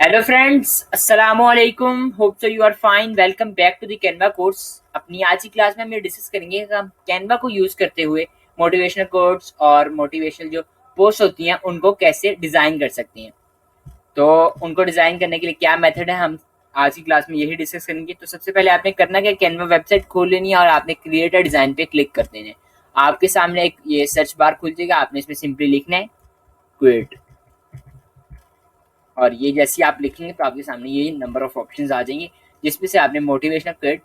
Hello friends, अस्सलाम वालेकुम। Hope so you are fine. Welcome back to the Canva course. अपनी आज की क्लास में हम ये डिस्कस करेंगे कि हम कैनवा को यूज करते हुए मोटिवेशनल कोट्स और मोटिवेशनल जो पोस्ट होती हैं उनको कैसे डिजाइन कर सकते हैं। तो उनको डिजाइन करने के लिए क्या मेथड है, हम आज की क्लास में यही डिस्कस करेंगे। तो सबसे पहले आपने करना क्या, कैनवा वेबसाइट खोल लेनी है और आपने क्रिएट अ डिजाइन पे क्लिक कर देना है। आपके सामने एक ये सर्च बार खुल जाएगा, आपने इसमें सिंपली लिखना है क्विट। और ये जैसे आप लिखेंगे तो आपके सामने ये नंबर ऑफ ऑप्शंस आ जाएंगे, जिसमें से आपने मोटिवेशनल क्विट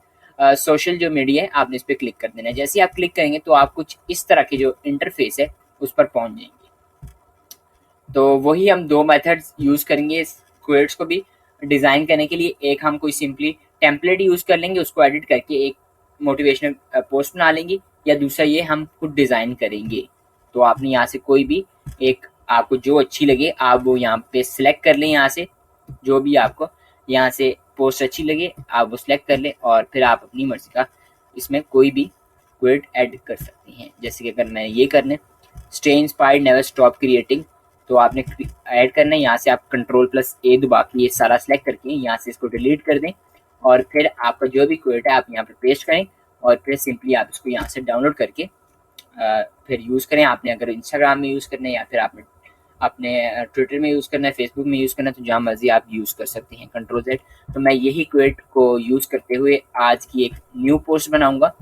सोशल जो मीडिया है आपने इस पर क्लिक कर देना है। जैसे ही आप क्लिक करेंगे तो आप कुछ इस तरह के जो इंटरफेस है उस पर पहुंच जाएंगे। तो वही हम दो मेथड्स यूज करेंगे क्विट्स को भी डिजाइन करने के लिए। एक हम कोई सिंपली टेम्पलेट यूज कर लेंगे, उसको एडिट करके एक मोटिवेशनल पोस्ट बना लेंगे, या दूसरा ये हम खुद डिजाइन करेंगे। तो आपने यहाँ से कोई भी एक आपको जो अच्छी लगे आप वो यहाँ पे सिलेक्ट कर लें। यहाँ से जो भी आपको यहाँ से पोस्ट अच्छी लगे आप वो सिलेक्ट कर लें और फिर आप अपनी मर्जी का इसमें कोई भी क्विट ऐड कर सकते हैं। जैसे कि अगर मैं ये करने stay inspired never stop creating, तो आपने ऐड करना है। यहाँ से आप कंट्रोल+A दबा के ये सारा सेलेक्ट करके यहाँ से इसको डिलीट कर दें और फिर आपका जो भी क्विट है आप यहाँ पर पेस्ट करें और फिर सिंपली आप इसको यहाँ से डाउनलोड करके फिर यूज़ करें। आपने अगर इंस्टाग्राम में यूज़ करना है या फिर आपने अपने ट्विटर में यूज़ करना है, फेसबुक में यूज़ करना है, तो जहाँ मर्जी आप यूज़ कर सकते हैं कंट्रोल Z। तो मैं यही क्विट को यूज़ करते हुए आज की एक न्यू पोस्ट बनाऊंगा।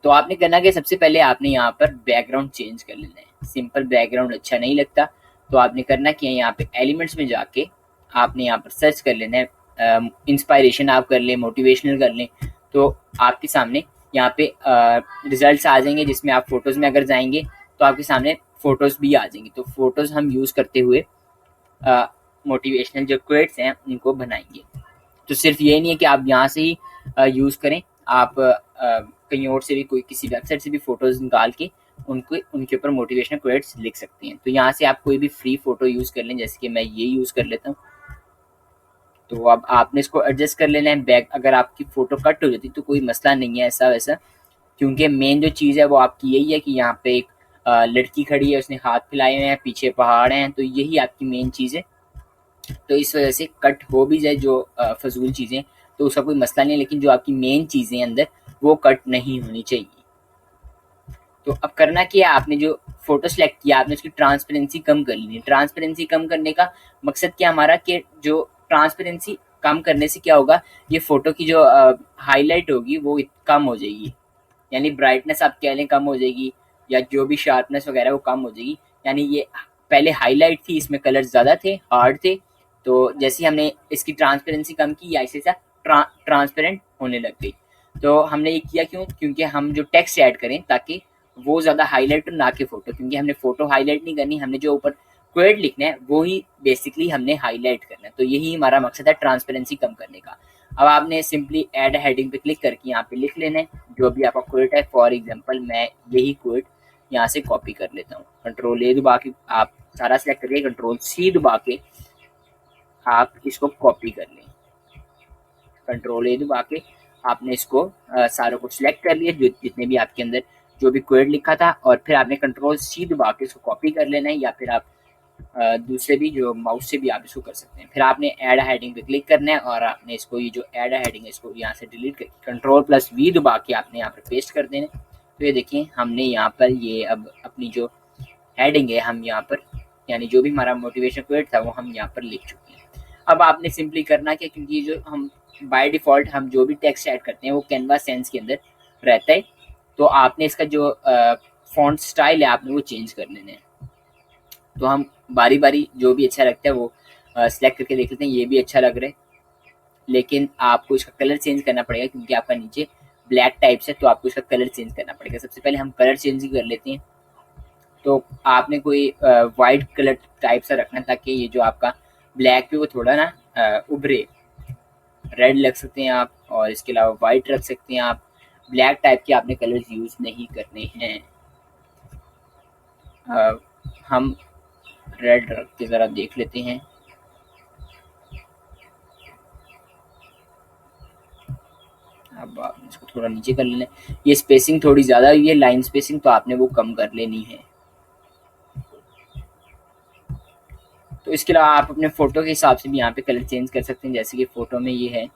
तो आपने करना कि सबसे पहले आपने यहाँ पर बैकग्राउंड चेंज कर लेना है। सिंपल बैकग्राउंड अच्छा नहीं लगता, तो आपने करना कि यहाँ पे एलिमेंट्स में जाके आपने यहाँ पर सर्च कर लेना है। इंस्पायरेशन आप कर लें, मोटिवेशनल कर लें, तो आपके सामने यहाँ पे रिजल्ट्स आ जाएंगे, जिसमें आप फोटोज़ में अगर जाएंगे तो आपके सामने फ़ोटोज़ भी आ जाएंगी। तो फोटोज़ हम यूज़ करते हुए मोटिवेशनल जो क्वेट्स हैं उनको बनाएंगे। तो सिर्फ ये नहीं है कि आप यहाँ से ही यूज़ करें, आप कहीं और से भी कोई किसी वेबसाइट से भी फ़ोटोज़ निकाल के उनके ऊपर मोटिवेशनल क्वेट्स लिख सकते हैं। तो यहाँ से आप कोई भी फ्री फ़ोटो यूज़ कर लें, जैसे कि मैं ये यूज़ कर लेता हूँ। तो अब आपने इसको एडजस्ट कर लेना है। बैक अगर आपकी फ़ोटो कट हो जाती तो कोई मसला नहीं है ऐसा वैसा, क्योंकि मेन जो चीज़ है वो आपकी यही है कि यहाँ पे एक लड़की खड़ी है, उसने हाथ फैलाए हुए हैं, पीछे पहाड़ हैं, तो यही आपकी मेन चीज़ है। तो इस वजह से कट हो भी जाए जो फजूल चीज़ें तो उसका कोई मसला नहीं है, लेकिन जो आपकी मेन चीज़ें अंदर वो कट नहीं होनी चाहिए। तो अब करना क्या है, आपने जो फोटो सेलेक्ट किया आपने उसकी ट्रांसपेरेंसी कम कर लेनी है। ट्रांसपेरेंसी कम करने का मकसद क्या हमारा, कि जो ट्रांसपेरेंसी कम करने से क्या होगा, ये फोटो की जो हाईलाइट होगी वो कम हो जाएगी, यानी ब्राइटनेस आप कह लें कम हो जाएगी, या जो भी शार्पनेस वगैरह वो कम हो जाएगी। यानी ये पहले हाईलाइट थी, इसमें कलर ज़्यादा थे, हार्ड थे, तो जैसे हमने इसकी ट्रांसपेरेंसी कम की ऐसे ऐसा ट्रांसपेरेंट होने लग गई। तो हमने ये किया क्यों, क्योंकि हम जो टेक्स्ट ऐड करें ताकि वो ज़्यादा हाईलाइट ना के फ़ोटो, क्योंकि हमने फ़ोटो हाईलाइट नहीं करनी, हमने जो ऊपर क्वेड लिखना है वो ही बेसिकली हमने हाईलाइट करना है। तो यही हमारा मकसद है ट्रांसपेरेंसी कम करने का। अब आपने सिंपली ऐड हेडिंग पे क्लिक करके यहाँ पे लिख लेना है जो भी आपका क्वेट है। फॉर एग्जांपल मैं यही क्वेट यहाँ से कॉपी कर लेता हूँ। कंट्रोल A दबा के आप सारा सेलेक्ट करके कंट्रोल C दबा के आप इसको कॉपी कर लें। कंट्रोल A दबा के आपने इसको सारों को सिलेक्ट कर लिया, जो जितने भी आपके अंदर जो भी क्वेड लिखा था, और फिर आपने कंट्रोल C दबा के इसको कॉपी कर लेना है, या फिर आप दूसरे भी जो माउस से भी आप इसको कर सकते हैं। फिर आपने ऐड हेडिंग पे क्लिक करना है और आपने इसको ये जो ऐड हेडिंग है इसको यहाँ से डिलीट करके कंट्रोल+V दबा के आपने यहाँ पर पेस्ट कर देना। तो ये देखिए हमने यहाँ पर ये अब अपनी जो हेडिंग है हम यहाँ पर, यानी जो भी हमारा मोटिवेशन क्वेट था वो हम यहाँ पर लिख चुके हैं। अब आपने सिंपली करना क्या, क्योंकि जो हम बाय डिफ़ॉल्ट हम जो भी टेक्स्ट ऐड करते हैं वो कैनवा सेंस के अंदर रहता है, तो आपने इसका जो फॉन्ट स्टाइल है आपने वो चेंज कर लेना है। तो हम बारी बारी जो भी अच्छा लगता है वो सिलेक्ट करके देख लेते हैं। ये भी अच्छा लग रहा है, लेकिन आपको इसका कलर चेंज करना पड़ेगा, क्योंकि आपका नीचे ब्लैक टाइप से, तो आपको इसका कलर चेंज करना पड़ेगा। सबसे पहले हम कलर चेंज ही कर लेते हैं। तो आपने कोई वाइट कलर टाइप सा रखना ताकि ये जो आपका ब्लैक पे वो थोड़ा ना उभरे। रेड रख सकते हैं आप, और इसके अलावा वाइट रख सकते हैं आप। ब्लैक टाइप के आपने कलर्स यूज़ नहीं करने हैं। हम रेड रख के ज़रा देख लेते हैं। अब आप इसको थोड़ा नीचे कर लेना। ये स्पेसिंग थोड़ी ज़्यादा हुई है, लाइन स्पेसिंग, तो आपने वो कम कर लेनी है। तो इसके अलावा आप अपने फ़ोटो के हिसाब से भी यहाँ पे कलर चेंज कर सकते हैं, जैसे कि फ़ोटो में ये है,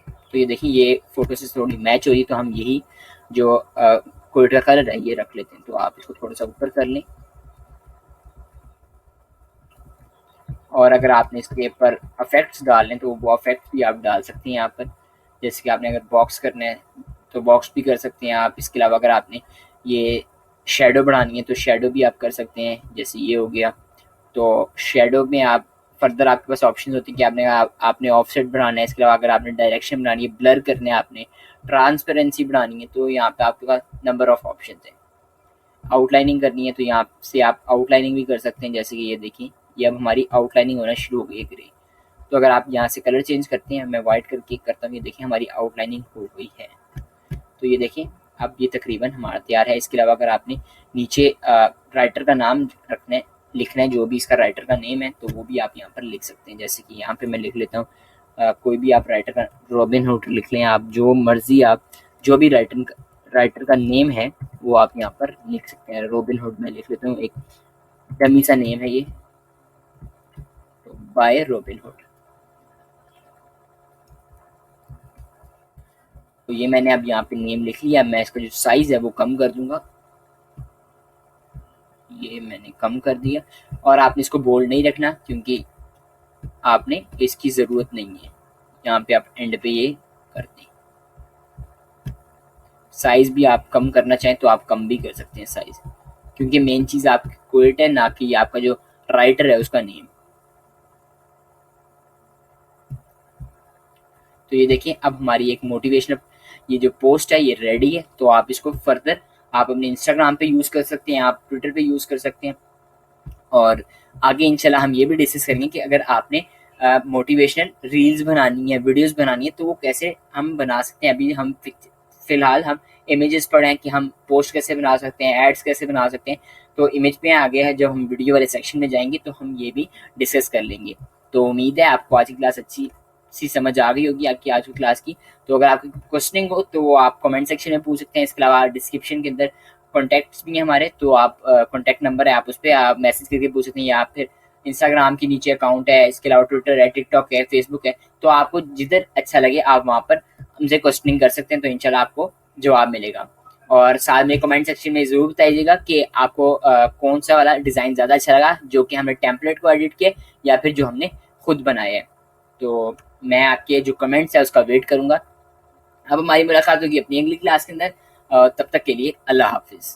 तो ये देखिए ये फ़ोटो से थोड़ी मैच हो रही है, तो हम यही जो कोड का कलर है ये रख लेते हैं। तो आप इसको थोड़ा सा ऊपर कर लें, और अगर आपने इसके ऊपर अफेक्ट्स डालने तो वो अफेक्ट भी आप डाल सकते हैं यहाँ पर। जैसे कि आपने अगर बॉक्स करना है तो बॉक्स भी कर सकते हैं आप। इसके अलावा अगर आपने ये शेडो बढ़ानी है तो शेडो भी आप कर सकते हैं, जैसे ये हो गया। तो शेडो में आप फर्दर आपके पास ऑप्शन होते हैं कि आपने ऑफसेट बढ़ाना है। इसके अलावा अगर आपने डायरेक्शन बढ़ानी है, ब्लर करना है, आपने ट्रांसपेरेंसी बढ़ानी है, तो यहाँ पे आपके पास नंबर ऑफ ऑप्शन है। आउटलाइनिंग करनी है तो यहाँ से आप आउटलाइनिंग भी कर सकते हैं, जैसे कि ये देखिए ये अब हमारी आउटलाइनिंग होना शुरू हो गई है ग्रे। तो अगर आप यहाँ से कलर चेंज करते हैं, मैं वाइट कलर क्लिक करता हूँ, ये देखिए हमारी आउटलाइनिंग हो गई है। तो ये देखिए अब ये तकरीबन हमारा तैयार है। इसके अलावा अगर आपने नीचे राइटर का नाम रखना है, लिखना है, जो भी इसका राइटर का नेम है, तो वो भी आप यहाँ पर लिख सकते हैं। जैसे कि यहाँ पे मैं लिख लेता हूँ कोई भी आप राइटर का, रॉबिन हुड लिख लें आप, जो मर्जी आप, जो भी राइटर का नेम है वो आप यहाँ पर लिख सकते हैं। रॉबिन हुड मैं लिख लेता हूँ, एक डमी सा नेम है ये, तो बाय रॉबिन हुड। तो ये मैंने अब यहाँ पे नेम लिख लिया। मैं इसका जो साइज है वो कम कर दूंगा, ये मैंने कम कर दिया। और आपने इसको बोल्ड नहीं रखना क्योंकि आपने इसकी ज़रूरत नहीं है। यहाँ पे आप एंड पे ये कर दें। साइज़ भी आप कम करना चाहें तो आप कम भी कर सकते हैं साइज़, क्योंकि मेन चीज़ आपकी क्वेट है, ना कि आपका जो राइटर है उसका नेम। तो ये देखिए अब हमारी एक मोटिवेशनल ये जो पोस्ट है ये रेडी है। तो आप इसको फर्दर आप अपने इंस्टाग्राम पे यूज़ कर सकते हैं, आप ट्विटर पे यूज़ कर सकते हैं। और आगे इंशाल्लाह हम ये भी डिस्कस करेंगे कि अगर आपने मोटिवेशनल रील्स बनानी है, वीडियोस बनानी है, तो वो कैसे हम बना सकते हैं। अभी हम फिलहाल हम इमेजेस पढ़े हैं कि हम पोस्ट कैसे बना सकते हैं, एड्स कैसे बना सकते हैं। तो इमेज पे आगे है, जब हम वीडियो वाले सेक्शन में जाएंगे तो हम ये भी डिस्कस कर लेंगे। तो उम्मीद है आपको आज की क्लास अच्छी सी समझ आ गई होगी आपकी आज की क्लास की। तो अगर आपकी क्वेश्चनिंग हो तो वो आप कमेंट सेक्शन में पूछ सकते हैं। इसके अलावा डिस्क्रिप्शन के अंदर कॉन्टैक्ट्स भी हैं हमारे, तो आप कॉन्टैक्ट नंबर है, आप उस पर आप मैसेज करके पूछ सकते हैं, या फिर इंस्टाग्राम के नीचे अकाउंट है। इसके अलावा ट्विटर है, टिकटॉक है, फेसबुक है। तो आपको जिधर अच्छा लगे आप वहाँ पर हमसे क्वेश्चनिंग कर सकते हैं, तो इंशाल्लाह आपको जवाब मिलेगा। और साथ में कमेंट सेक्शन में ज़रूर बताइएगा कि आपको कौन सा वाला डिज़ाइन ज़्यादा अच्छा लगा, जो कि हमने टेम्पलेट को एडिट किया या फिर जो हमने खुद बनाए हैं। तो मैं आपके जो कमेंट्स है उसका वेट करूँगा। अब हमारी मुलाकात होगी अपनी अगली क्लास के अंदर। तब तक के लिए अल्लाह हाफिज़।